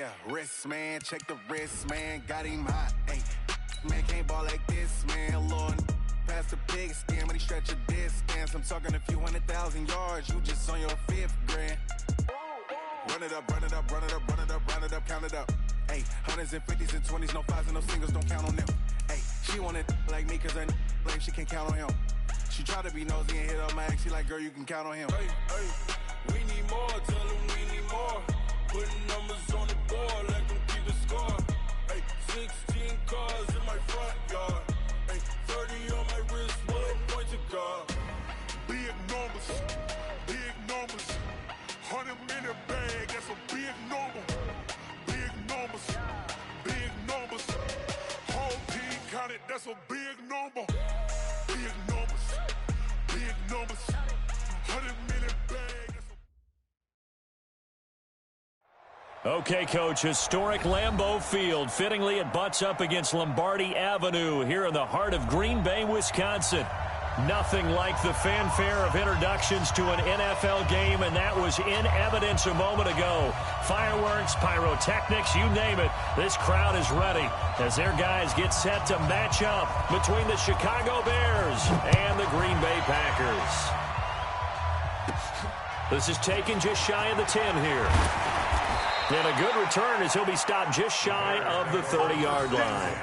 Yeah, wrist, man, check the wrist, man, got him hot. Hey, man, can't ball like this, man. Lord, past the pig skin, when he stretch a distance. I'm talking a few 100,000 yards, you just on your 5th grand. Run it up, run it up, run it up, run it up, run it up, count it up. Hey, hundreds and 50s and 20s, no 5s and no singles, don't count on them. Hey, she want it like me, cause her blame, she can't count on him. She try to be nosy and hit up my ex, she like, girl, you can count on him. Hey, hey, we need more, tell them we need more. Putting numbers on the board, let them keep the score. Hey, 16 cars in my front yard. Hey, 30 on my wrist, what point to guard. Big numbers, big numbers. 100-minute bag, that's a big number. Big numbers, big numbers. Whole team counted, that's a big number. Big numbers, big numbers. 100-minute bag. Okay, Coach, historic Lambeau Field. Fittingly, it butts up against Lombardi Avenue here in the heart of Green Bay, Wisconsin. Nothing like the fanfare of introductions to an NFL game, and that was in evidence a moment ago. Fireworks, pyrotechnics, you name it. This crowd is ready as their guys get set to match up between the Chicago Bears and the Green Bay Packers. This is taken just shy of the 10 here. And a good return as he'll be stopped just shy of the 30-yard line.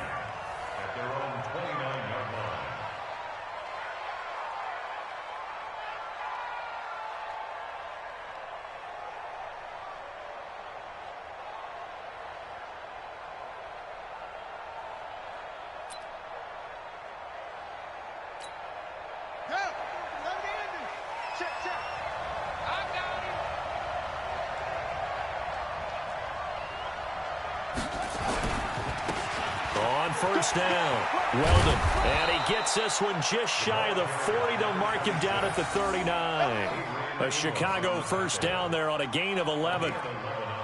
First down, Weldon, and he gets this one just shy of the 40. They'll mark him down at the 39. A Chicago first down there on a gain of 11.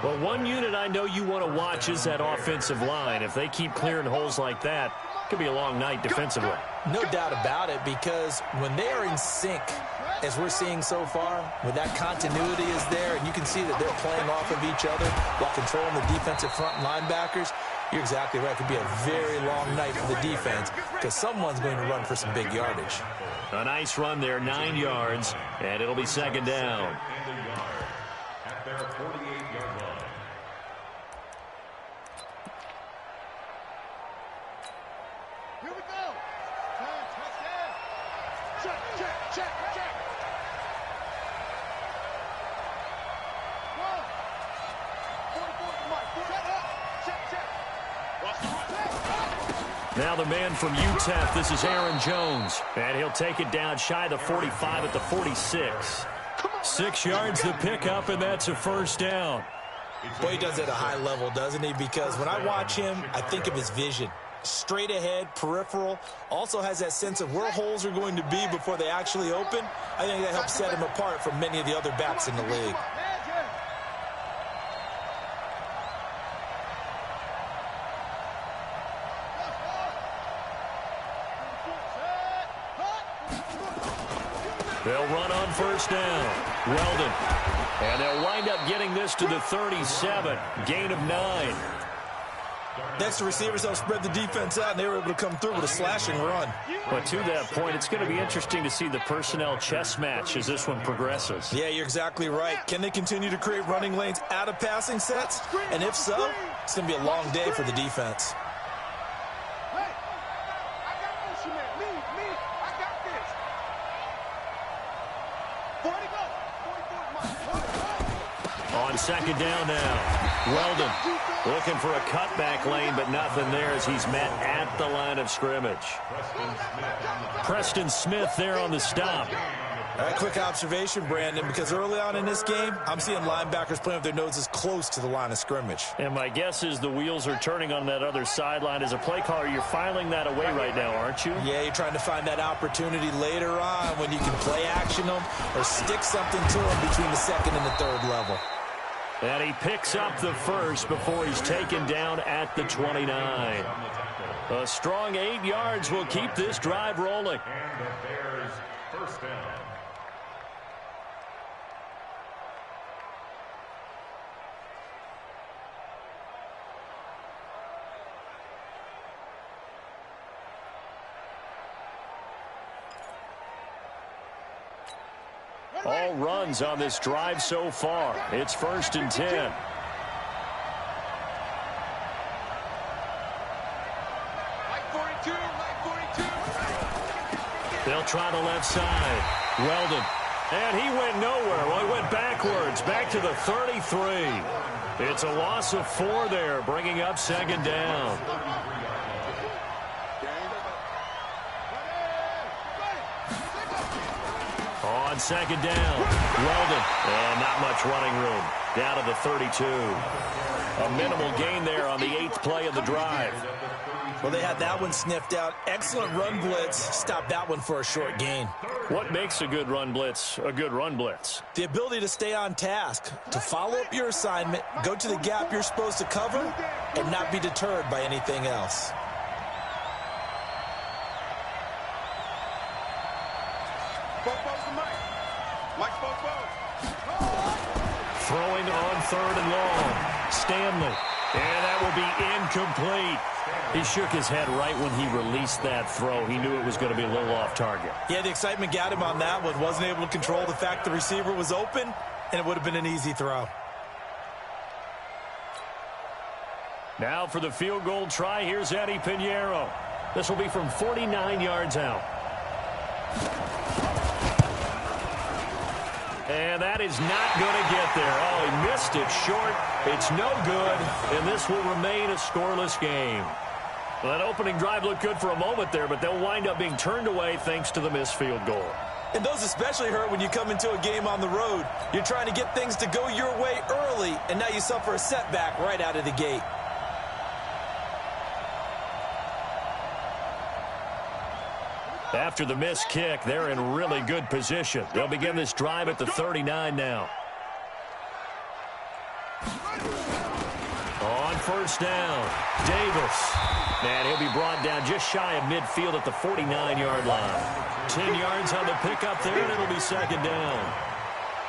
Well, one unit I know you want to watch is that offensive line. If they keep clearing holes like that, it could be a long night defensively. No doubt about it, because when they are in sync, as we're seeing so far, when that continuity is there, and you can see that they're playing off of each other while controlling the defensive front linebackers, you're exactly right. It could be a very long night for the defense because someone's going to run for some big yardage. A nice run there, 9 yards, and it'll be second down. At their 48-yard line. Here we go. Touchdown. Check. One. 44 to Mike. Check. Now the man from UTEP, this is Aaron Jones. And he'll take it down shy of the 45 at the 46. 6 yards the pickup, and that's a first down. Boy, he does it at a high level, doesn't he? Because when I watch him, I think of his vision. Straight ahead, peripheral. Also has that sense of where holes are going to be before they actually open. I think that helps set him apart from many of the other backs in the league. They'll run on first down. Weldon. And they'll wind up getting this to the 37. Gain of 9. Next to receivers, they'll spread the defense out, and they were able to come through with a slashing run. But to that point, it's going to be interesting to see the personnel chess match as this one progresses. Yeah, you're exactly right. Can they continue to create running lanes out of passing sets? And if so, it's going to be a long day for the defense. On second down now, Weldon looking for a cutback lane, but nothing there as he's met at the line of scrimmage. Preston Smith there on the stop. All right, quick observation, Brandon, because early on in this game, I'm seeing linebackers playing with their noses close to the line of scrimmage. And my guess is the wheels are turning on that other sideline. As a play caller, you're filing that away right now, aren't you? Yeah, you're trying to find that opportunity later on when you can play action them or stick something to them between the second and the third level. And he picks up the first before he's taken down at the 29. A strong 8 yards will keep this drive rolling. And the Bears first down. all runs on this drive so far. It's 1st and 10. They'll try the left side. Weldon. And he went nowhere. Well, he went backwards, back to the 33. It's a loss of 4 there, bringing up 2nd down. On 2nd down, Weldon. And not much running room. Down to the 32. A minimal gain there on the 8th play of the drive. Well, they had that one sniffed out. Excellent run blitz. Stopped that one for a short gain. What makes a good run blitz a good run blitz? The ability to stay on task, to follow up your assignment, go to the gap you're supposed to cover, and not be deterred by anything else. Throwing on 3rd and long. Stanley. And that will be incomplete. He shook his head right when he released that throw. He knew it was going to be a little off target. Yeah, the excitement got him on that one. Wasn't able to control the fact the receiver was open, and it would have been an easy throw. Now for the field goal try, here's Eddie Pinheiro. This will be from 49 yards out. And that is not going to get there. Oh, he missed it short. It's no good, and this will remain a scoreless game. Well, that opening drive looked good for a moment there, but they'll wind up being turned away thanks to the missed field goal. And those especially hurt when you come into a game on the road. You're trying to get things to go your way early, and now you suffer a setback right out of the gate. After the missed kick, they're in really good position. They'll begin this drive at the 39 now. On 1st down, Davis. And he'll be brought down just shy of midfield at the 49-yard line. 10 yards on the pickup there, and it'll be 2nd down.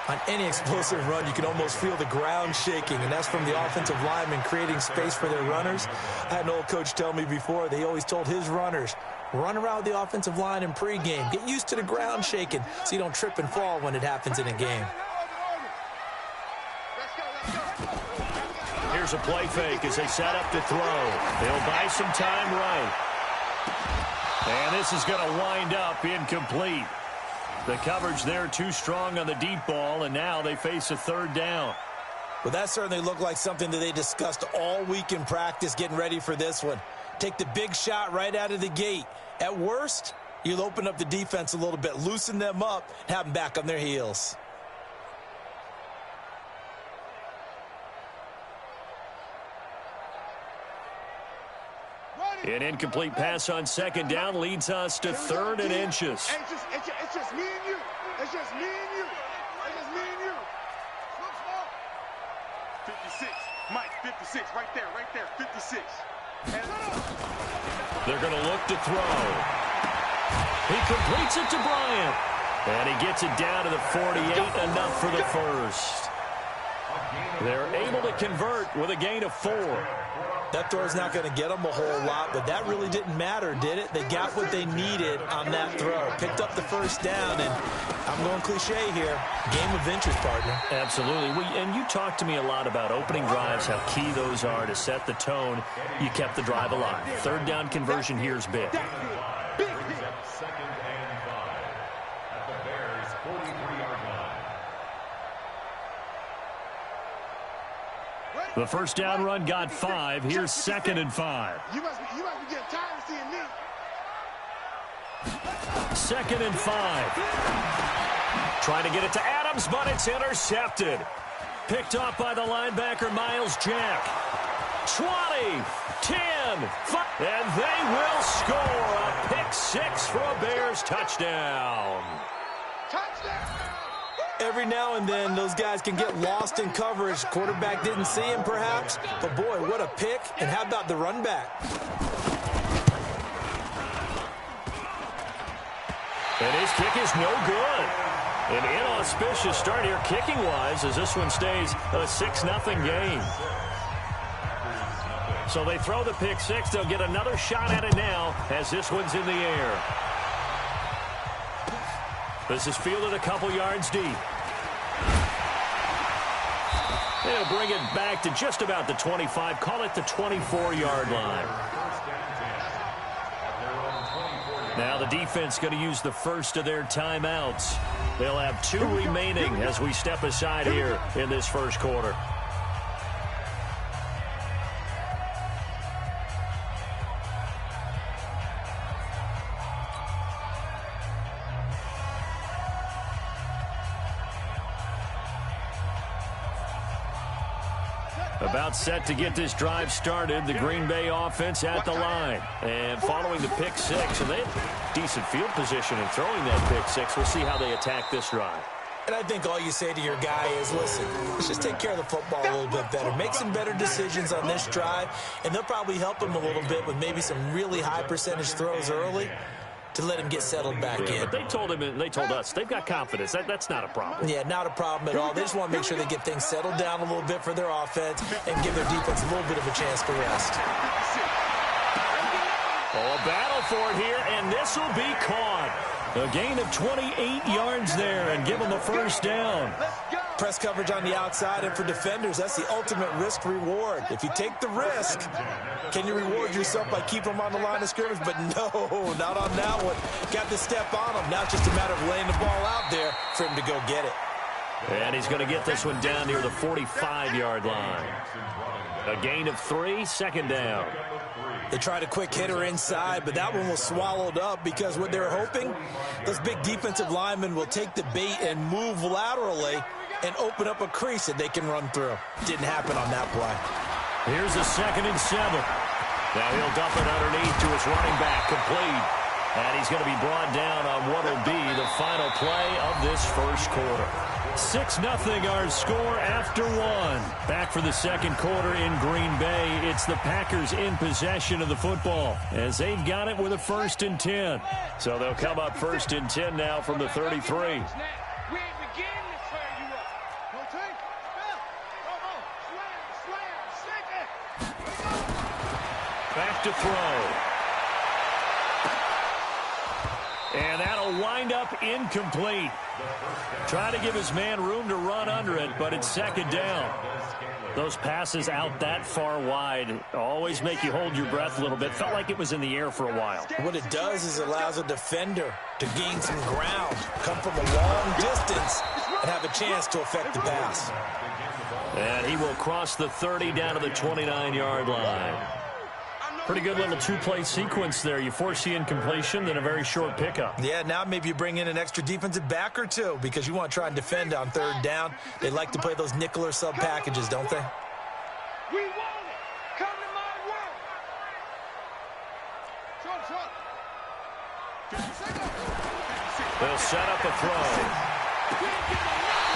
On any explosive run, you can almost feel the ground shaking, and that's from the offensive linemen creating space for their runners. I had an old coach tell me before, they always told his runners, run around the offensive line in pregame. Get used to the ground shaking so you don't trip and fall when it happens in a game. Here's a play fake as they set up to throw. They'll buy some time right. And this is going to wind up incomplete. The coverage there too strong on the deep ball, and now they face a 3rd down. Well, that certainly looked like something that they discussed all week in practice getting ready for this one. Take the big shot right out of the gate. At worst, you'll open up the defense a little bit, loosen them up, and have them back on their heels. An incomplete pass on 2nd down leads us to 3rd and inches. It's just me and you. It's just me and you. It's just me and you. 56. Mike, 56. Right there. 56. They're going to look to throw. He completes it to Bryant. And he gets it down to the 48, enough for the first. They're able to convert with a gain of 4. That throw's not going to get them a whole lot, but that really didn't matter, did it? They got what they needed on that throw. Picked up the 1st down, and I'm going cliche here. Game of inches, partner. Absolutely. And you talked to me a lot about opening drives, how key those are to set the tone. You kept the drive alive. 3rd down conversion here is big. 2nd and 5 at the Bears' 43-yard line. The 1st down run got 5. Here's 2nd and 5. You must be getting tired of seeing me. 2nd and 5. Trying to get it to Adams, but it's intercepted. Picked off by the linebacker, Miles Jack. 20, 10, 5, and they will score a pick 6 for a Bears touchdown. Touchdown! Every now and then, those guys can get lost in coverage. Quarterback didn't see him, perhaps. But, boy, what a pick. And how about the run back? And his kick is no good. An inauspicious start here kicking-wise as this one stays a 6-0 game. So they throw the pick 6. They'll get another shot at it now as this one's in the air. This is fielded a couple yards deep. They'll bring it back to just about the 25. Call it the 24-yard line. Now the defense going to use the first of their timeouts. They'll have 2 remaining as we step aside here in this first quarter. About set to get this drive started, the Green Bay offense at the line. And following the pick six, and they have decent field position in throwing that pick six. We'll see how they attack this drive. And I think all you say to your guy is, listen, let's just take care of the football a little bit better. Make some better decisions on this drive, and they'll probably help him a little bit with maybe some really high percentage throws early to let him get settled back in. But they told him, and they told us, they've got confidence. That's not a problem. Yeah, not a problem at all. They just want to make sure they get things settled down a little bit for their offense and give their defense a little bit of a chance to rest. Oh, a battle for it here, and this will be caught. A gain of 28 yards there, and give them a first down. Press coverage on the outside, and for defenders, that's the ultimate risk-reward. If you take the risk, can you reward yourself by keeping them on the line of scrimmage? But no, not on that one. Got the step on him. Now it's just a matter of laying the ball out there for him to go get it. And he's going to get this one down near the 45-yard line. A gain of 3, second down. They tried a quick hitter inside, but that one was swallowed up because what they're hoping, those big defensive linemen will take the bait and move laterally and open up a crease that they can run through. Didn't happen on that play. Here's a 2nd and 7. Now he'll dump it underneath to his running back, complete. And he's going to be brought down on what will be the final play of this first quarter. 6-0 our score after 1. Back for the second quarter in Green Bay. It's the Packers in possession of the football as they've got it with a 1st and 10. So they'll come up 1st and 10 now from the 33. Back to throw. And that'll wind up incomplete. Try to give his man room to run under it, but it's 2nd down. Those passes out that far wide always make you hold your breath a little bit. Felt like it was in the air for a while. What it does is it allows a defender to gain some ground, come from a long distance, and have a chance to affect the pass. And he will cross the 30 down to the 29-yard line. Pretty good little 2-play sequence there. You force the incompletion, then a very short pickup. Yeah, now maybe you bring in an extra defensive back or two because you want to try and defend on 3rd down. They like to play those nickel or sub packages, don't they? We want it. Come to my world. They'll set up a throw.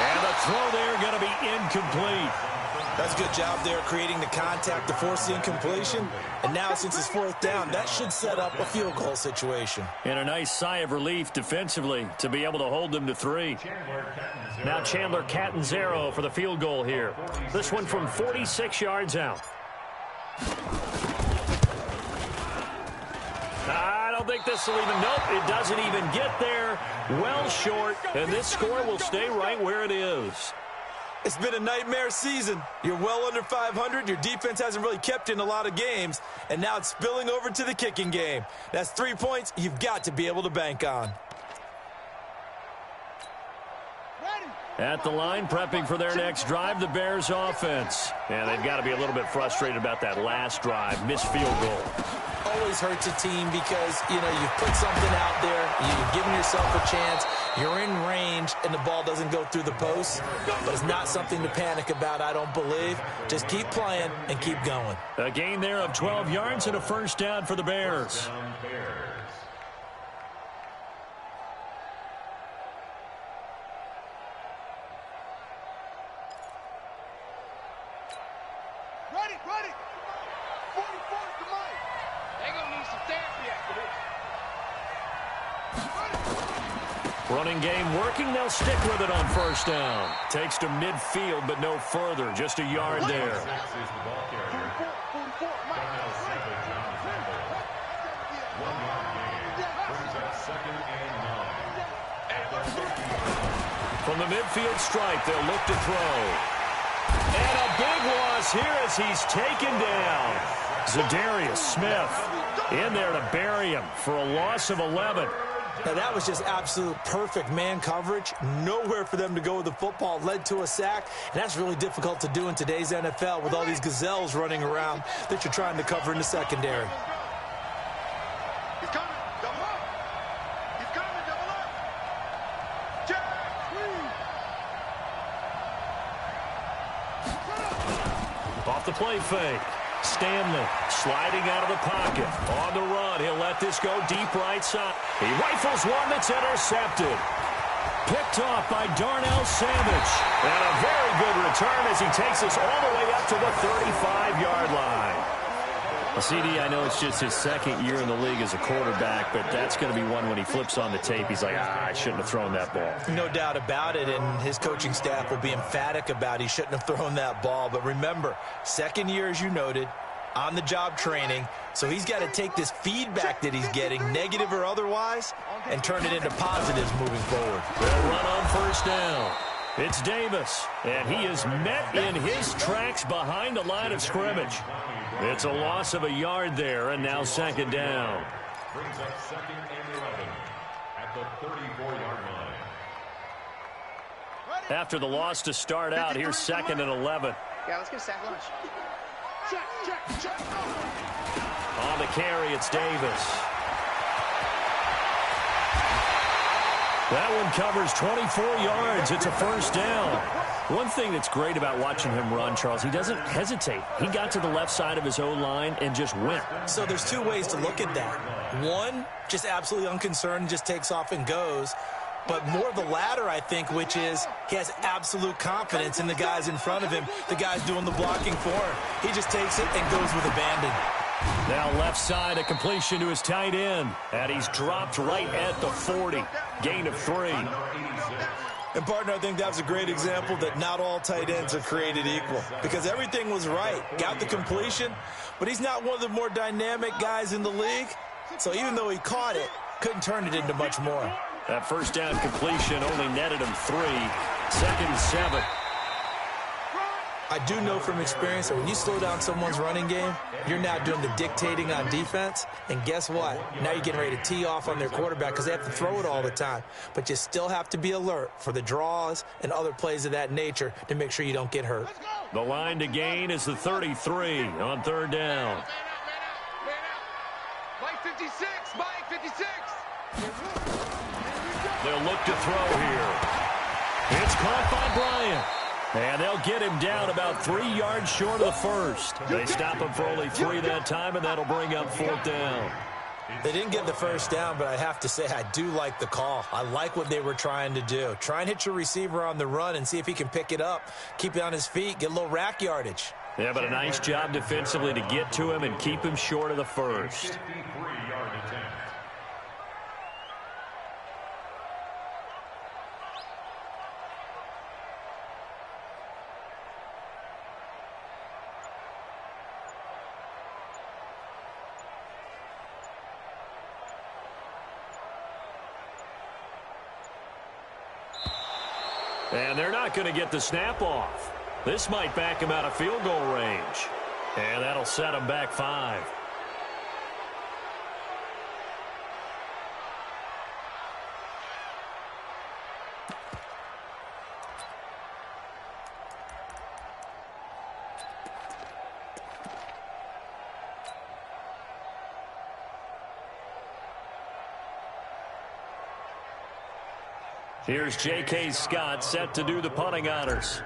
And the throw there going to be incomplete. That's a good job there creating the contact to force the incompletion. And now since it's 4th down, that should set up a field goal situation. And a nice sigh of relief defensively to be able to hold them to 3. Now Chandler Catanzaro for the field goal here. This one from 46 yards out. I don't think this will even, nope, it doesn't even get there. Well short, and this score will stay right where it is. It's been a nightmare season. You're well under 500. Your defense hasn't really kept in a lot of games, and now it's spilling over to the kicking game. That's 3 points you've got to be able to bank on. At the line, prepping for their next drive, the Bears offense. And they've got to be a little bit frustrated about that last drive, missed field goal. Always hurts a team because, you know, you've put something out there, you've given yourself a chance, you're in range, and the ball doesn't go through the post. But it's not something to panic about, I don't believe. Just keep playing and keep going. A gain there of 12 yards and a 1st down for the Bears. Ready. 44 to Mike. They're going to need some therapy after this. Running game working. They'll stick with it on 1st down. Takes to midfield, but no further. Just a yard there. From the midfield stripe, they'll look to throw. And a big loss here as he's taken down. Zadarius Smith in there to bury him for a loss of 11. Now, that was just absolute perfect man coverage. Nowhere for them to go with the football. Led to a sack, and that's really difficult to do in today's NFL with all these gazelles running around that you're trying to cover in the secondary. He's coming. Double up. He's coming. Double up. Jack. Off the play fake. Stanley sliding out of the pocket. On the run, he'll let this go deep right side. He rifles one that's intercepted. Picked off by Darnell Savage. And a very good return as he takes us all the way up to the 35-yard line. Well, CD, I know it's just his second year in the league as a quarterback, but that's going to be one when he flips on the tape. He's like, I shouldn't have thrown that ball. No doubt about it, and his coaching staff will be emphatic about he shouldn't have thrown that ball. But remember, second year, as you noted, on-the-job training, so he's got to take this feedback that he's getting, negative or otherwise, and turn it into positives moving forward. They'll run on first down. It's Davis, and he is met in his tracks behind the line of scrimmage. It's a loss of a yard there, and now second down. Brings up 2nd and 11 at the 34-yard line. After the loss to start out, here's 2nd and 11. Yeah, let's get a sack lunch. Check. On the carry, it's Davis. That one covers 24 yards. It's a first down. One thing that's great about watching him run, Charles, he doesn't hesitate. He got to the left side of his O-line and just went. So there's two ways to look at that. One, just absolutely unconcerned, just takes off and goes. But more the latter, I think, which is he has absolute confidence in the guys in front of him, the guys doing the blocking for him. He just takes it and goes with abandon. Now left side, a completion to his tight end. And he's dropped right at the 40. Gain of 3. And, partner, I think that was a great example that not all tight ends are created equal. Because everything was right. Got the completion, but he's not one of the more dynamic guys in the league. So even though he caught it, couldn't turn it into much more. That first down completion only netted him 3. 2nd and 7. I do know from experience that when you slow down someone's running game, you're now doing the dictating on defense. And guess what? Now you're getting ready to tee off on their quarterback because they have to throw it all the time. But you still have to be alert for the draws and other plays of that nature to make sure you don't get hurt. The line to gain is the 33 on 3rd down. Mike 56. Mike 56. They'll look to throw here. It's caught by Bryant. And they'll get him down about 3 yards short of the first. They stop him for only 3 that time, and that'll bring up 4th down. They didn't get the first down, but I have to say I do like the call. I like what they were trying to do. Try and hit your receiver on the run and see if he can pick it up, keep it on his feet, get a little rack yardage. Yeah, but a nice job defensively to get to him and keep him short of the first. 53-yard attempt. And they're not going to get the snap off. This might back him out of field goal range. And that'll set him back 5. Here's J.K. Scott set to do the punting honors.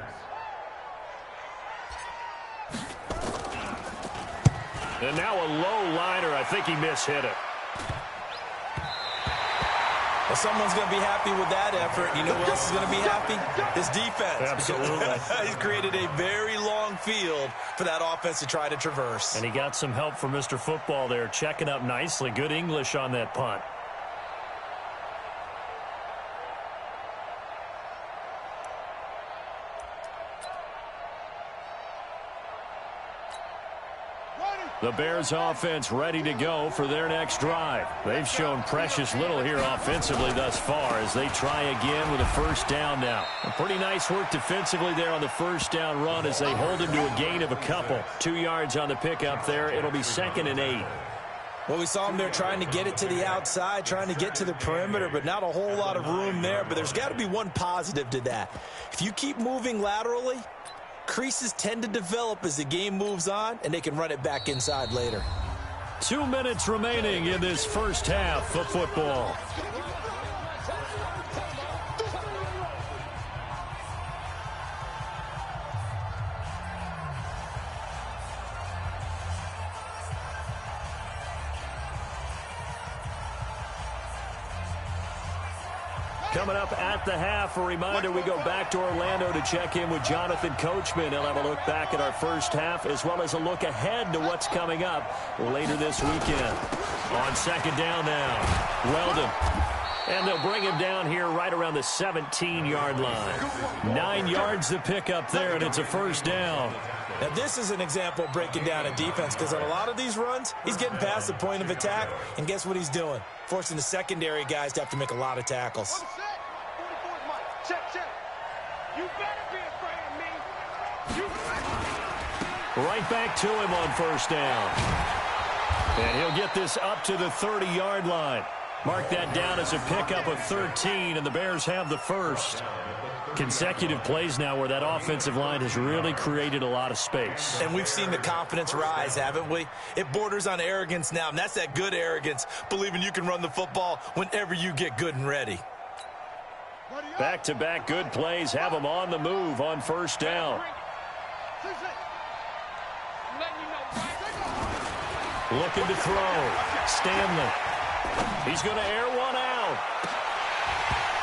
And now a low liner. I think he mishit it. Well, someone's going to be happy with that effort. You know who else is going to be happy? His defense. Absolutely. He's created a very long field for that offense to try to traverse. And he got some help from Mr. Football there, checking up nicely. Good English on that punt. The Bears offense ready to go for their next drive. They've shown precious little here offensively thus far as they try again with a first down now. A pretty nice work defensively there on the first down run as they hold him to a gain of a couple. 2 yards on the pickup there. It'll be 2nd and 8. Well, we saw him there trying to get it to the outside, trying to get to the perimeter, but not a whole lot of room there. But there's got to be one positive to that. If you keep moving laterally, creases tend to develop as the game moves on, and they can run it back inside later. 2 minutes remaining in this first half of football. Coming up at the half, a reminder, we go back to Orlando to check in with Jonathan Coachman. He'll have a look back at our first half as well as a look ahead to what's coming up later this weekend. On 2nd down now, Weldon. And they'll bring him down here right around the 17-yard line. 9 yards to pick up there, and it's a first down. Now, this is an example of breaking down a defense because on a lot of these runs, he's getting past the point of attack, and guess what he's doing? Forcing the secondary guys to have to make a lot of tackles. Check. You better be afraid of me. Right back to him on first down. And he'll get this up to the 30-yard line. Mark that down as a pickup of 13, and the Bears have the first. Consecutive plays now where that offensive line has really created a lot of space. And we've seen the confidence rise, haven't we? It borders on arrogance now, and that's that good arrogance, believing you can run the football whenever you get good and ready. Back-to-back good plays have them on the move on first down. Looking to throw. Stanley. He's going to air one out.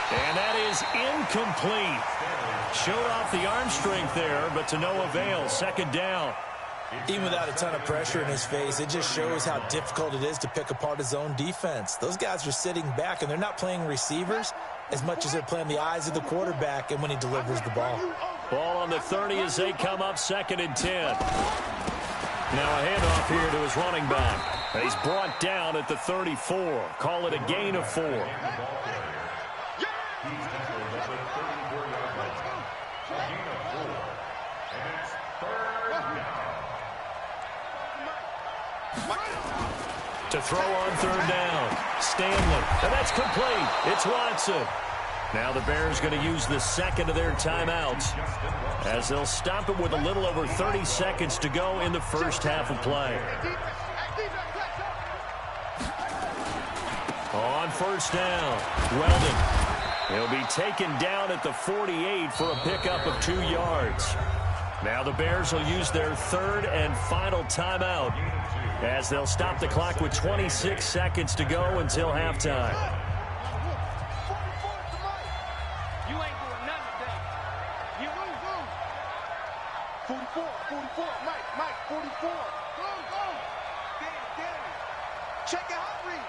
And that is incomplete. Showed off the arm strength there, but to no avail. 2nd down. Even without a ton of pressure in his face, it just shows how difficult it is to pick apart his own defense. Those guys are sitting back, and they're not playing receivers as much as they're playing the eyes of the quarterback and when he delivers the ball. Ball on the 30 as they come up 2nd and 10. Now a handoff here to his running back. And he's brought down at the 34. Call it a gain of 4. To throw on 3rd down. Stanley. And that's complete. It's Watson. Now the Bears going to use the 2nd of their timeouts as they'll stop it with a little over 30 seconds to go in the first half of play. On first down, Weldon. He'll be taken down at the 48 for a pickup of 2 yards. Now the Bears will use their 3rd and final timeout as they'll stop the clock with 26 seconds to go until halftime. You ain't doing nothing today. You lose. 44, Mike, 44. Go. Get it. Check your hot read.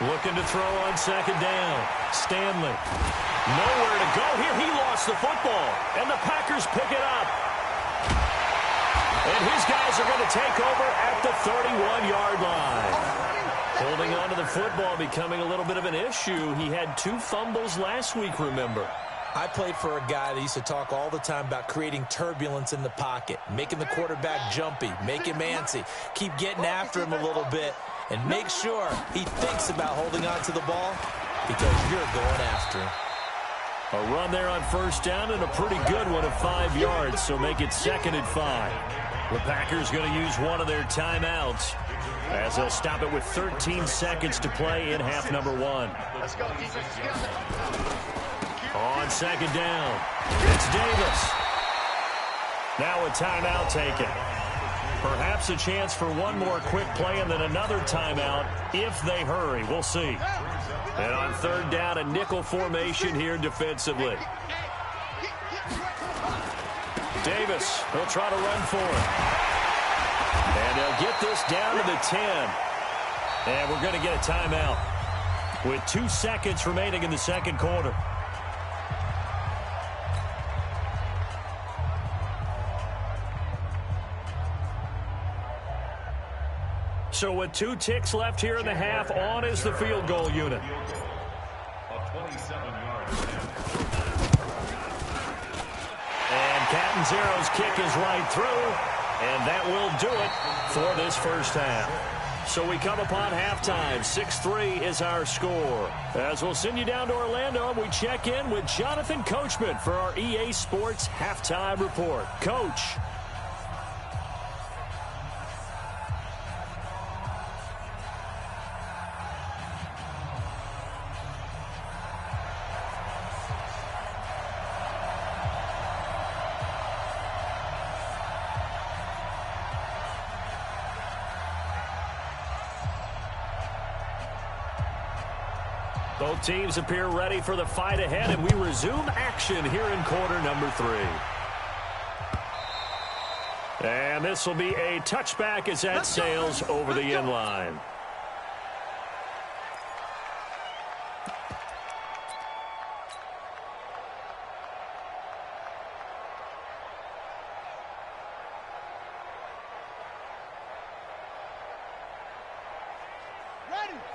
Looking to throw on 2nd down. Stanley. Nowhere to go here. He lost the football. And the Packers pick it up. And his guys are going to take over at the 31-yard line. Holding on to the football becoming a little bit of an issue. He had 2 fumbles last week, remember. I played for a guy that used to talk all the time about creating turbulence in the pocket, making the quarterback jumpy, make him antsy, keep getting after him a little bit, and make sure he thinks about holding on to the ball because you're going after him. A run there on first down and a pretty good one of 5 yards, so make it 2nd and 5. The Packers going to use one of their timeouts as they'll stop it with 13 seconds to play in half number 1. Let's go, defense. On 2nd down, it's Davis. Now a timeout taken. Perhaps a chance for one more quick play and then another timeout if they hurry. We'll see. And on 3rd down, a nickel formation here defensively. Davis, he'll try to run for it. And they'll get this down to the 10. And we're going to get a timeout with 2 seconds remaining in the 2nd quarter. So with 2 ticks left here in the half, on is the field goal unit. And Catanzero's kick is right through, and that will do it for this first half. So we come upon halftime. 6-3 is our score. As we'll send you down to Orlando, we check in with Jonathan Coachman for our EA Sports Halftime Report. Coach. Both teams appear ready for the fight ahead, and we resume action here in quarter number 3. And this will be a touchback as that sails over the end line.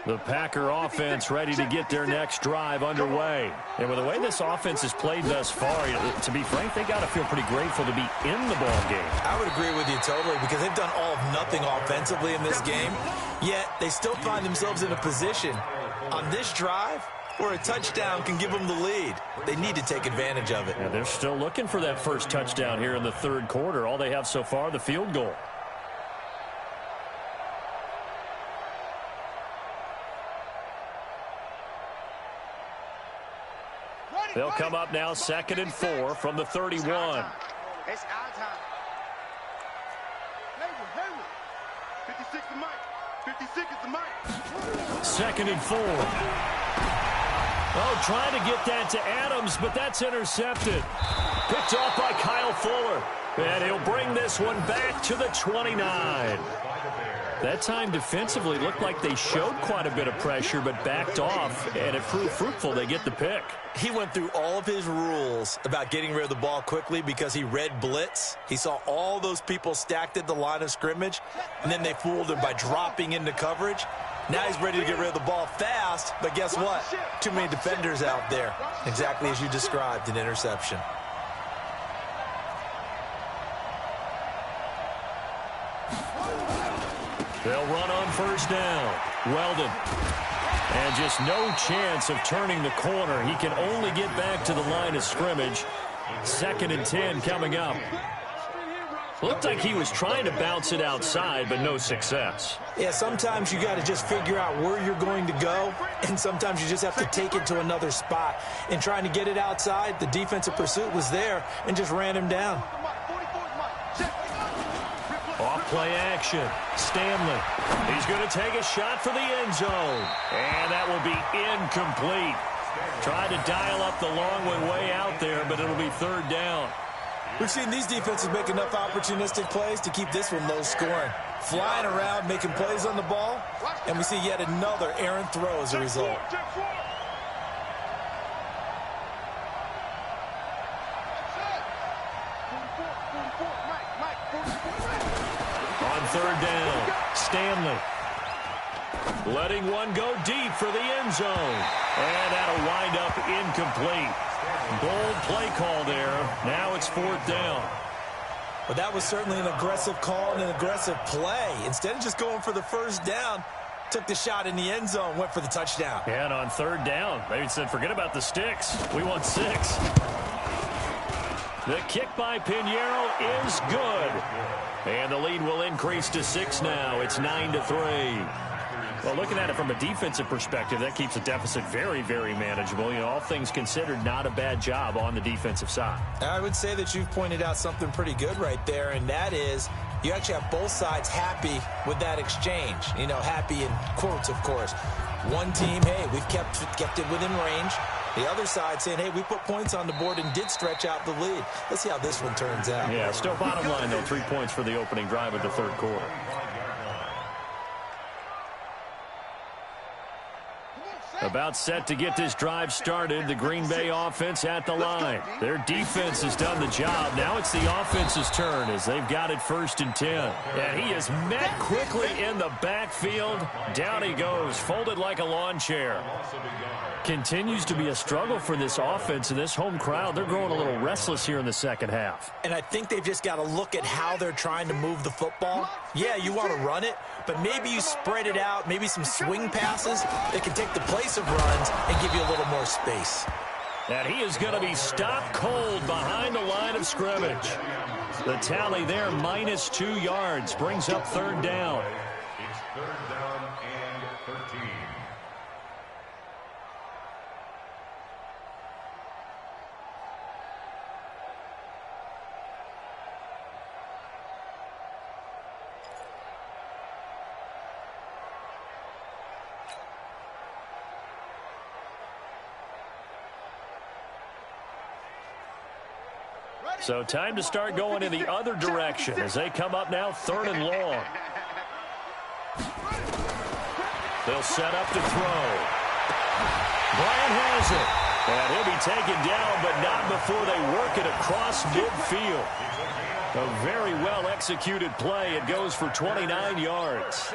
The Packer offense ready to get their next drive underway. And with the way this offense has played thus far, to be frank, they got to feel pretty grateful to be in the ball game. I would agree with you totally, because they've done all of nothing offensively in this game, yet they still find themselves in a position on this drive where a touchdown can give them the lead. They need to take advantage of it. Yeah, they're still looking for that first touchdown here in the third quarter. All they have so far, the field goal. They'll come up now 2nd and 4 from the 31. It's our time. 56 to Mike. 56 is the Mike. 2nd and 4. Oh, trying to get that to Adams, but that's intercepted. Picked off by Kyle Fuller. And he'll bring this one back to the 29. That time defensively looked like they showed quite a bit of pressure but backed off, and it proved fruitful. They get the pick. He went through all of his rules about getting rid of the ball quickly because he read blitz. He saw all those people stacked at the line of scrimmage, and then they fooled him by dropping into coverage. Now he's ready to get rid of the ball fast, but guess what? Too many defenders out there. Exactly as you described, an interception. They'll run on first down. Weldon. And just no chance of turning the corner. He can only get back to the line of scrimmage. 2nd and 10 coming up. Looked like he was trying to bounce it outside, but no success. Yeah, sometimes you got to just figure out where you're going to go, and sometimes you just have to take it to another spot. In trying to get it outside, the defensive pursuit was there and just ran him down. Off play action. Stanley. He's going to take a shot for the end zone. And that will be incomplete. Tried to dial up the long one way out there, but it'll be 3rd down. We've seen these defenses make enough opportunistic plays to keep this one low scoring. Flying around, making plays on the ball, and we see yet another errant throw as a result. On 3rd down, Stanley. Letting one go deep for the end zone. And that'll wind up incomplete. Bold play call there. Now it's 4th down. But that was certainly an aggressive call and an aggressive play. Instead of just going for the first down, took the shot in the end zone, went for the touchdown. And on 3rd down, they said, forget about the sticks. We want 6. The kick by Pinheiro is good. And the lead will increase to 6 now. It's 9-3. Well, looking at it from a defensive perspective, that keeps the deficit very, very manageable. You know, all things considered, not a bad job on the defensive side. I would say that you've pointed out something pretty good right there, and that is you actually have both sides happy with that exchange. You know, happy in quotes, of course. One team, hey, we've kept it within range. The other side saying, hey, we put points on the board and did stretch out the lead. Let's see how this one turns out. Yeah, still bottom line, though, 3 points for the opening drive of the 3rd quarter. About set to get this drive started. The Green Bay offense at the line. Their defense has done the job. Now it's the offense's turn as they've got it 1st and 10. And he is met quickly in the backfield. Down he goes, folded like a lawn chair. Continues to be a struggle for this offense and this home crowd. They're growing a little restless here in the second half. And I think they've just got to look at how they're trying to move the football. Yeah, you want to run it, but maybe you spread it out, maybe some swing passes that can take the place of runs and give you a little more space. And he is going to be stopped cold behind the line of scrimmage. The tally there, -2 yards, brings up 3rd down. It's 3rd down and 13. So time to start going in the other direction as they come up now 3rd and long. They'll set up to throw. Bryant has it. And he'll be taken down, but not before they work it across midfield. A very well-executed play. It goes for 29 yards.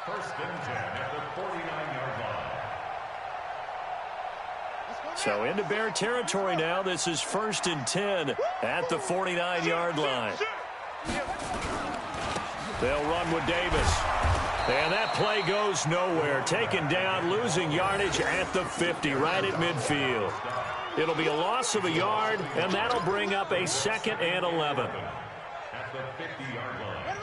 1st and 10 at the 49-yard line. So into Bear territory now. This is 1st and 10 at the 49-yard line. They'll run with Davis. And that play goes nowhere. Taken down, losing yardage at the 50, right at midfield. It'll be a loss of a yard, and that'll bring up a 2nd and 11. At the 50-yard line.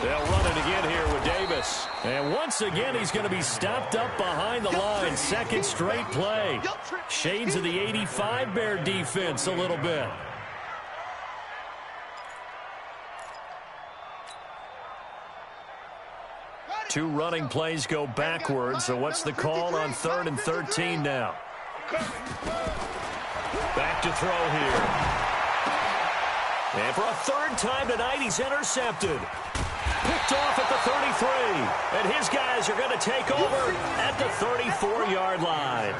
They'll run it again here with Davis. And once again, he's going to be stopped up behind the line. 2nd straight play. Shades of the 85 Bear defense a little bit. Two running plays go backwards. So what's the call on 3rd and 13 now? Back to throw here. And for a 3rd time tonight, he's intercepted. Picked off at the 33. And his guys are going to take over at the 34-yard line.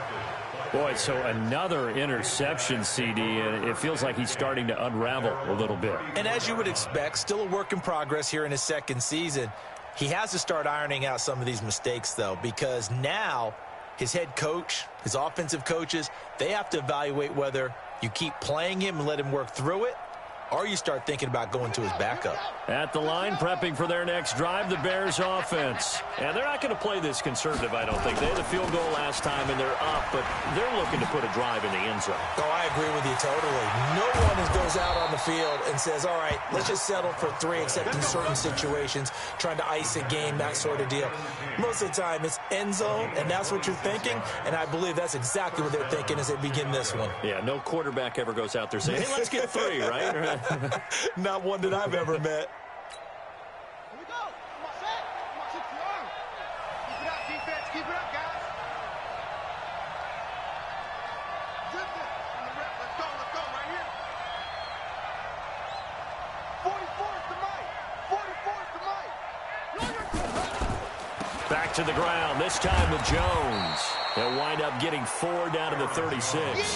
Boy, so another interception, CD, and it feels like he's starting to unravel a little bit. And as you would expect, still a work in progress here in his 2nd season. He has to start ironing out some of these mistakes, though, because now his head coach, his offensive coaches, they have to evaluate whether you keep playing him and let him work through it, or you start thinking about going to his backup. At the line, prepping for their next drive, the Bears offense. And they're not going to play this conservative, I don't think. They had a field goal last time, and they're up, but they're looking to put a drive in the end zone. Oh, I agree with you totally. No one goes out on the field and says, all right, let's just settle for 3, except in certain situations, trying to ice a game, that sort of deal. Most of the time, it's end zone, and that's what you're thinking, and I believe that's exactly what they're thinking as they begin this one. Yeah, no quarterback ever goes out there saying, hey, let's get 3, right? Not one that I've ever met. Here we go. Come on, set. Come on, 60 yards. Keep it up, defense. Keep it up, guys. Zip it. On the rep. Let's go. Let's go. Right here. 44 is the mic. 44 is the mic. Back to the ground, this time with Jones. They'll wind up getting 4 down to the 36.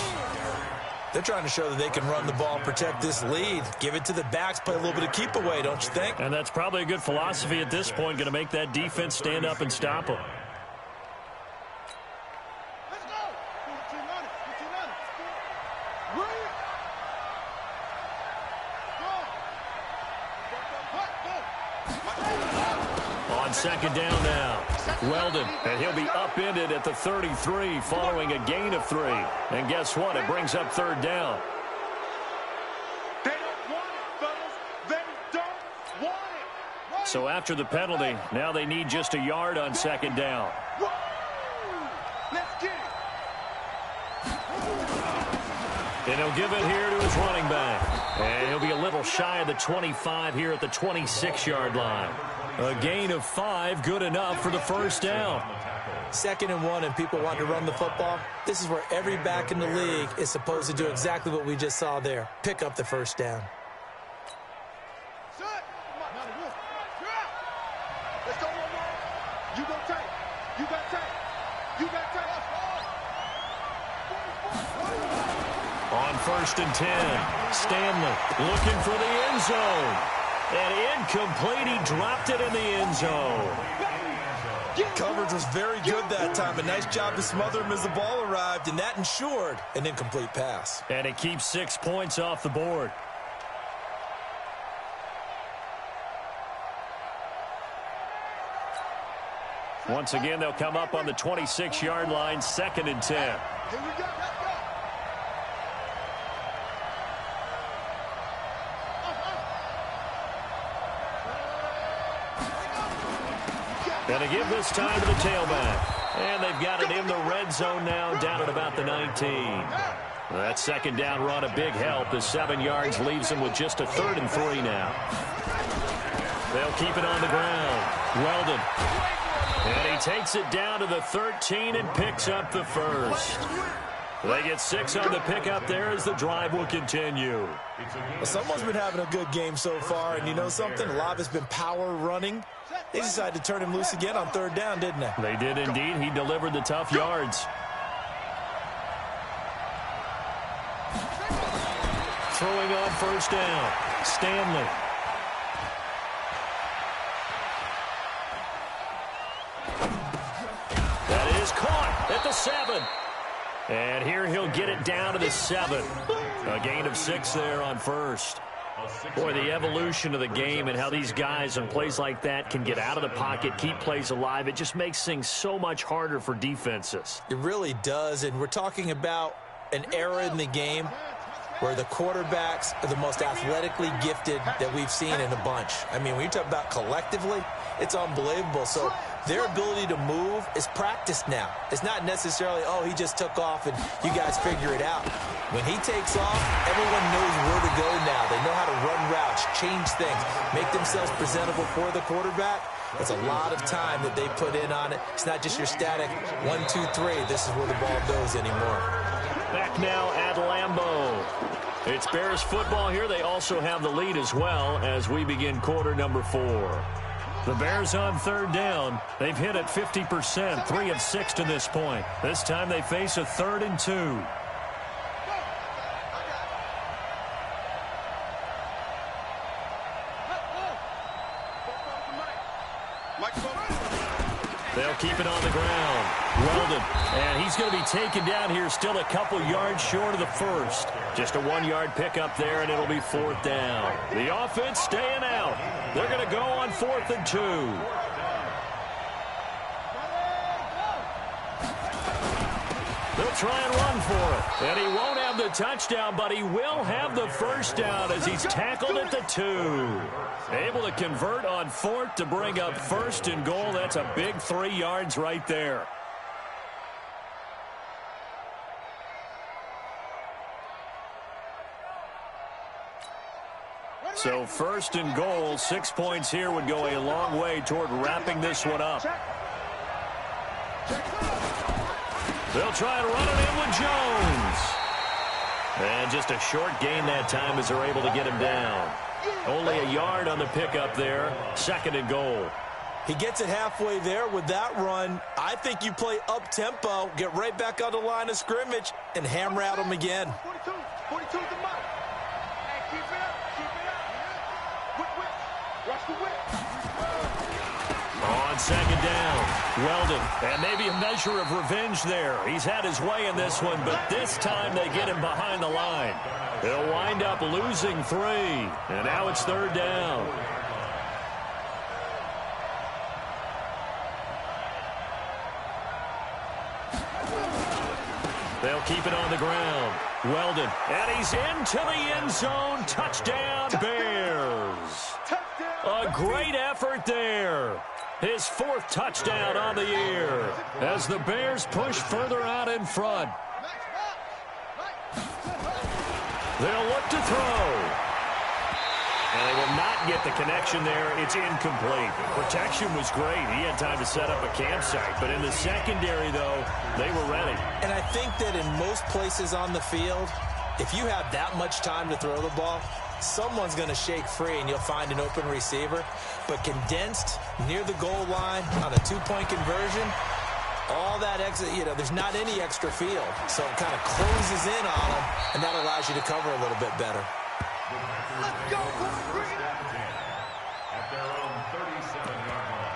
They're trying to show that they can run the ball, protect this lead, give it to the backs, play a little bit of keep away, don't you think? And that's probably a good philosophy at this point, going to make that defense stand up and stop them. Let's go. 15 minutes. 15 minutes. Read. Go. On 2nd down now, Weldon, and he'll be upended at the 33 following a gain of 3. And guess what? It brings up 3rd down. They don't want it, fellas. They don't want it. So after the penalty, now they need just a yard on 2nd down. Let's get it. And he'll give it here to his running back. And he'll be a little shy of the 25 here at the 26-yard line. A gain of 5, good enough for the 1st down. 2nd and 1, and people want to run the football. This is where every back in the league is supposed to do exactly what we just saw there. Pick up the 1st down. Let's go one more. You go take. You got take. You got take. On 1st and 10, Stanley looking for the end zone. And incomplete, he dropped it in the end zone. Coverage was very good that time. A nice job to smother him as the ball arrived, and that ensured an incomplete pass. And it keeps 6 points off the board. Once again, they'll come up on the 26-yard line, 2nd and 10. Here we go. Let's go. Going to give this time to the tailback. And they've got it in the red zone now, down at about the 19. That 2nd down run, a big help. The 7 yards leaves them with just a 3rd and 3 now. They'll keep it on the ground. Weldon. And he takes it down to the 13 and picks up the 1st. They get 6 on the pickup there as the drive will continue. Well, someone's been having a good game so far, and you know something? A lot of it's been power running. They decided to turn him loose again on 3rd down, didn't they? They did indeed. He delivered the tough yards. Throwing on 1st down, Stanley. That is caught at the 7. And here he'll get it down to the 7. A gain of 6 there on 1st. Boy, the evolution of the game and how these guys on plays like that can get out of the pocket, keep plays alive, it just makes things so much harder for defenses. It really does, and we're talking about an era in the game where the quarterbacks are the most athletically gifted that we've seen in a bunch. I mean, when you talk about collectively, it's unbelievable. So their ability to move is practiced now. It's not necessarily, oh, he just took off and you guys figure it out. When he takes off, everyone knows where to go now. They know how to run routes, change things, make themselves presentable for the quarterback. It's a lot of time that they put in on it. It's not just your static 1, 2, 3. This is where the ball goes anymore. Back now at Lambeau. It's Bears football here. They also have the lead as well as we begin quarter number 4. The Bears on 3rd down. They've hit it 50%, 3 of 6 to this point. This time they face a 3rd and 2. They'll keep it on the ground. Weldon, and he's going to be taken down here still a couple yards short of the 1st. Just a 1-yard pickup there, and it'll be 4th down. The offense staying out. They're going to go on 4th and 2. They'll try and run for it. And he won't have the touchdown, but he will have the 1st down as he's tackled at the 2. Able to convert on 4th to bring up 1st and goal. That's a big 3 yards right there. So 1st and goal, 6 points here would go a long way toward wrapping this one up. They'll try to run it in with Jones. And just a short gain that time as they're able to get him down. Only a yard on the pickup there. 2nd and goal. He gets it halfway there with that run. I think you play up-tempo, get right back on the line of scrimmage, and hammer at him again. 42 is the mark. Hey, keep it up. Whip. Watch the whip. On 2nd down, Weldon, and maybe a measure of revenge there. He's had his way in this one, but this time they get him behind the line. They'll wind up losing 3, and now it's 3rd down. They'll keep it on the ground. Weldon, and he's into the end zone. Touchdown, Bears. A great effort there. His 4th touchdown on the year as the Bears push further out in front. They'll look to throw. And they will not get the connection there. It's incomplete. Protection was great. He had time to set up a campsite. But in the secondary, though, they were ready. And I think that in most places on the field, if you have that much time to throw the ball, someone's going to shake free and you'll find an open receiver. But condensed near the goal line on a two-point conversion, all that extra, there's not any extra field. So it kind of closes in on them, and that allows you to cover a little bit better. Let's go, bring it up. At their own 37-yard line.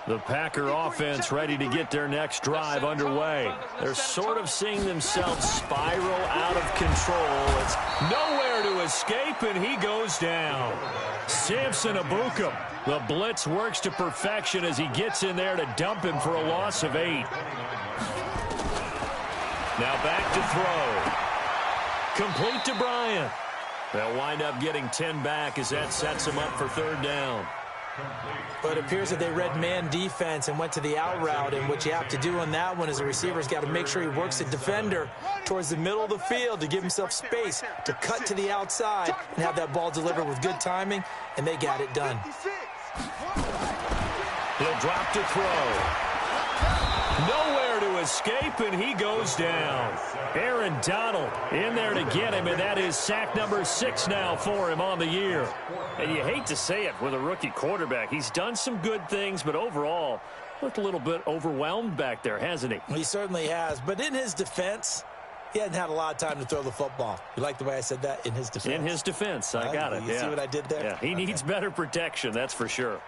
The Packer offense ready to get their next drive underway. They're sort of seeing themselves spiral out of control. It's nowhere to escape, and he goes down. Samson Abukum. The blitz works to perfection as he gets in there to dump him for a loss of 8. Now back to throw. Complete to Bryant. They'll wind up getting 10 back as that sets him up for third down. But it appears that they read man defense and went to the out route, and what you have to do on that one is the receiver's got to make sure he works the defender towards the middle of the field to give himself space to cut to the outside and have that ball delivered with good timing, and they got it done. He'll drop to throw. Nowhere to escape, and he goes down. Aaron Donald in there to get him, and that is sack number 6 now for him on the year. And you hate to say it with a rookie quarterback. He's done some good things, but overall, looked a little bit overwhelmed back there, hasn't he? He certainly has, but in his defense, he hadn't had a lot of time to throw the football. You like the way I said that? In his defense. In his defense, I got it. You see what I did there? Yeah, he needs better protection, that's for sure.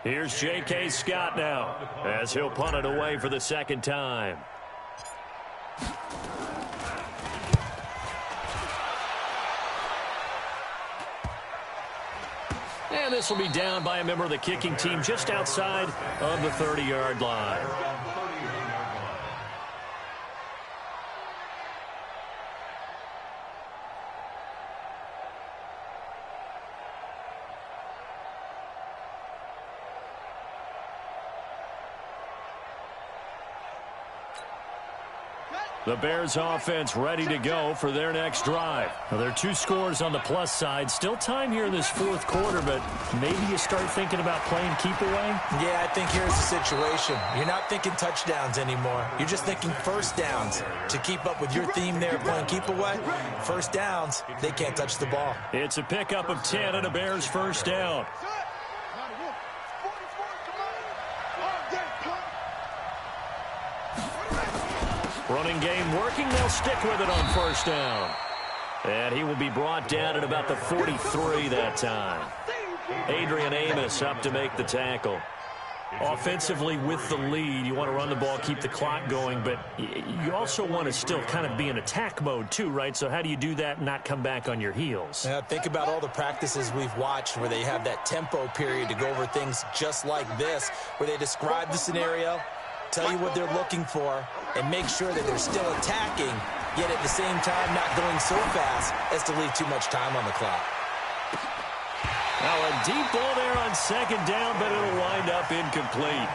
Here's J.K. Scott now as he'll punt it away for the second time. And this will be down by a member of the kicking team just outside of the 30-yard line. The Bears offense ready to go for their next drive. Now, there are 2 scores on the plus side. Still time here in this fourth quarter, but maybe you start thinking about playing keep away? Yeah, I think here's the situation. You're not thinking touchdowns anymore. You're just thinking first downs. To keep up with your theme there playing keep away, first downs, they can't touch the ball. It's a pickup of 10 and a Bears first down. Running game working. They'll stick with it on first down. And he will be brought down at about the 43 that time. Adrian Amos up to make the tackle. Offensively with the lead, you want to run the ball, keep the clock going, but you also want to still kind of be in attack mode too, right? So how do you do that and not come back on your heels? Yeah, think about all the practices we've watched where they have that tempo period to go over things just like this, where they describe the scenario, tell you what they're looking for, and make sure that they're still attacking, yet at the same time not going so fast as to leave too much time on the clock. Now a deep ball there on second down, but it'll wind up incomplete.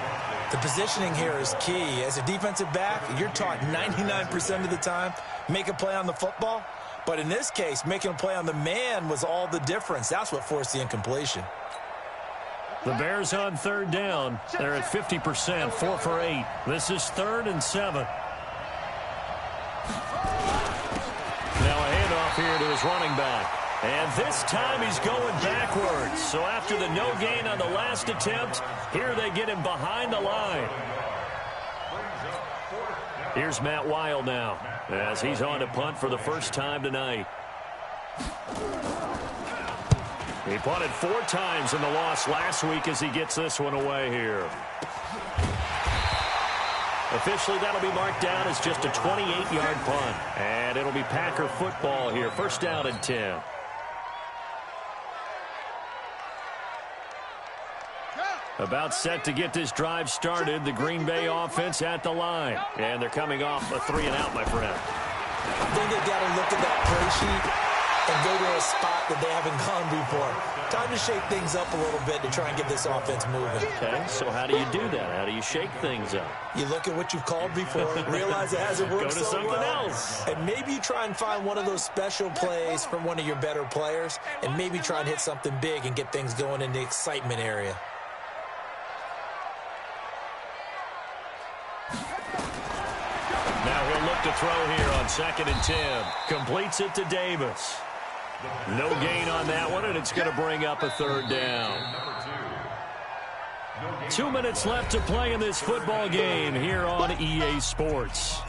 The positioning here is key. As a defensive back, you're taught 99% of the time, make a play on the football. But in this case, making a play on the man was all the difference. That's what forced the incompletion. The Bears on third down. They're at 50%, 4 for 8. This is 3rd and 7. Now a handoff here to his running back. And this time he's going backwards. So after the no gain on the last attempt, here they get him behind the line. Here's Matt Weil now as he's on to punt for the first time tonight. He punted 4 times in the loss last week as he gets this one away here. Officially, that'll be marked down as just a 28-yard punt. And it'll be Packer football here. First down and 10. About set to get this drive started. The Green Bay offense at the line. And they're coming off a 3-and-out, my friend. I think they've got to look at that play sheet and go to a spot that they haven't gone before. Time to shake things up a little bit to try and get this offense moving. Okay, so how do you do that? How do you shake things up? You look at what you've called before, realize it hasn't worked Go to so something well, else. and maybe you try and find one of those special plays from one of your better players, and maybe try and hit something big and get things going in the excitement area. Now he'll look to throw here on 2nd and 10. Completes it to Davis. No gain on that one, and it's going to bring up a 3rd down. 2 minutes left to play in this football game here on EA Sports.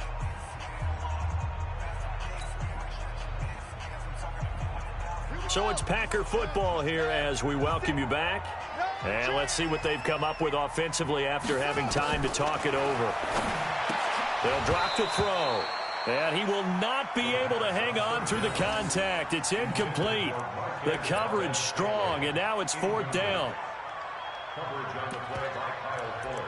So it's Packer football here as we welcome you back. And let's see what they've come up with offensively after having time to talk it over. They'll drop to throw. And he will not be able to hang on through the contact. It's incomplete. The coverage strong, and now it's 4th down. Coverage on the play by Kyle Fuller.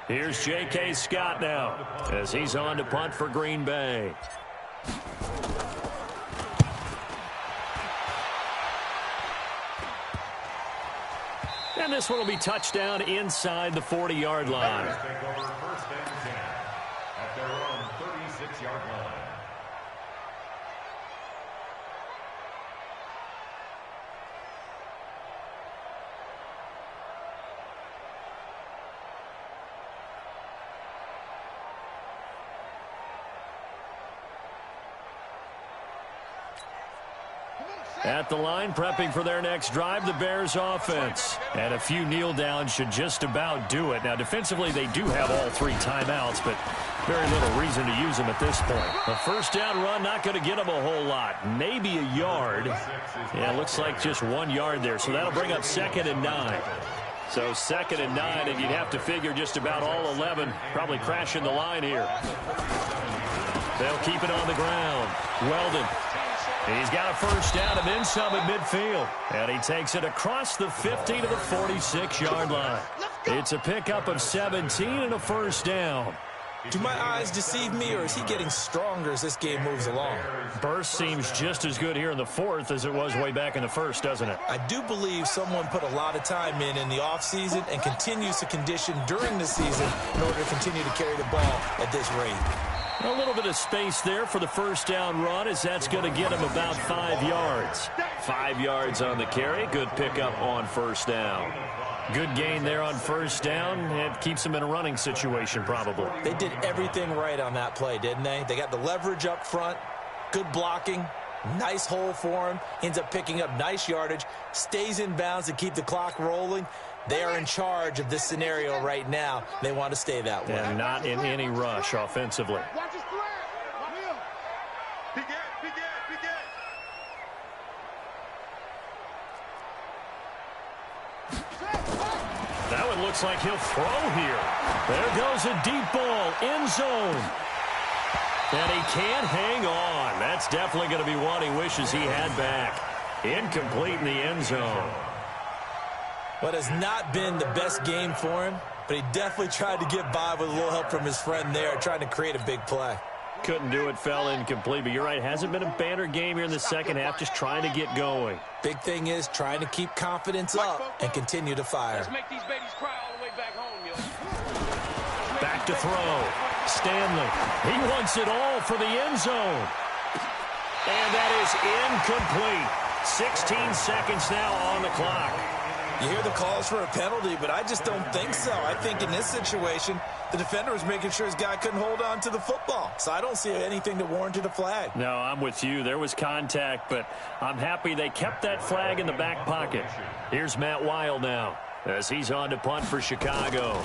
Here's J.K. Scott now as he's on to punt for Green Bay. And this one will be touchdown inside the 40-yard line. Take over 1st and 10 at their own 36-yard line. At the line, prepping for their next drive, the Bears offense. And a few kneel downs should just about do it. Now, defensively, they do have all 3 timeouts, but very little reason to use them at this point. A 1st down run, not going to get them a whole lot. Maybe a yard. Yeah, looks like just 1 yard there. So that'll bring up 2nd and 9. So 2nd and 9, and you'd have to figure just about all 11 probably crashing the line here. They'll keep it on the ground. Weldon. He's got a 1st down and then some at midfield. And he takes it across the 50 to the 46-yard line. It's a pickup of 17 and a 1st down. Do my eyes deceive me, or is he getting stronger as this game moves along? Burst seems just as good here in the 4th as it was way back in the 1st, doesn't it? I do believe someone put a lot of time in the offseason and continues to condition during the season in order to continue to carry the ball at this rate. A little bit of space there for the 1st down run, as that's going to get him about 5 yards. 5 yards on the carry. Good pickup on 1st down. Good gain there on 1st down. It keeps him in a running situation, probably. They did everything right on that play, didn't they? They got the leverage up front, good blocking, nice hole for him, ends up picking up nice yardage, stays in bounds to keep the clock rolling. They are in charge of this scenario right now. They want to stay that way. And not in any rush offensively. Watch his threat. Big Ed. That one looks like he'll throw here. There goes a deep ball, end zone. And he can't hang on. That's definitely going to be one he wishes he had back. Incomplete in the end zone. What has not been the best game for him, but he definitely tried to get by with a little help from his friend there, trying to create a big play. Couldn't do it, fell incomplete. But you're right, hasn't been a banner game here in the 2nd half, just trying to get going. Big thing is trying to keep confidence up and continue to fire. Let's make these babies cry all the way back home, yo. Back to throw. Stanley. He wants it all for the end zone. And that is incomplete. 16 seconds now on the clock. You hear the calls for a penalty, but I just don't think so. I think in this situation, the defender was making sure his guy couldn't hold on to the football. So I don't see anything that warranted a flag. No, I'm with you. There was contact, but I'm happy they kept that flag in the back pocket. Here's Matt Weil now as he's on to punt for Chicago.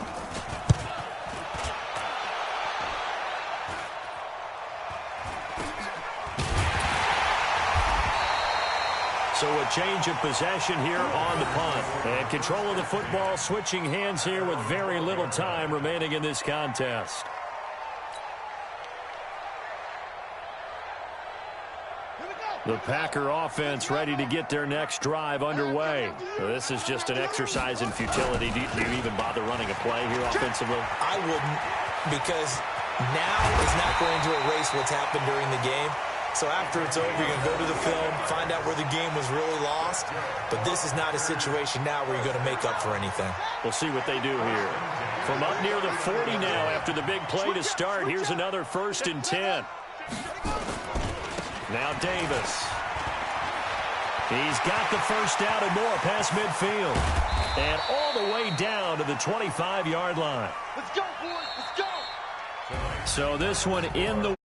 So a change of possession here on the punt. And control of the football, switching hands here with very little time remaining in this contest. The Packer offense ready to get their next drive underway. This is just an exercise in futility. Do you even bother running a play here offensively? I wouldn't, because now is not going to erase what's happened during the game. So after it's over, you're going to go to the film, find out where the game was really lost. But this is not a situation now where you're going to make up for anything. We'll see what they do here. From up near the 40 now after the big play to start, here's another 1st and 10. Now Davis. He's got the first down and more past midfield. And all the way down to the 25-yard line. Let's go, boys. Let's go. So this one in the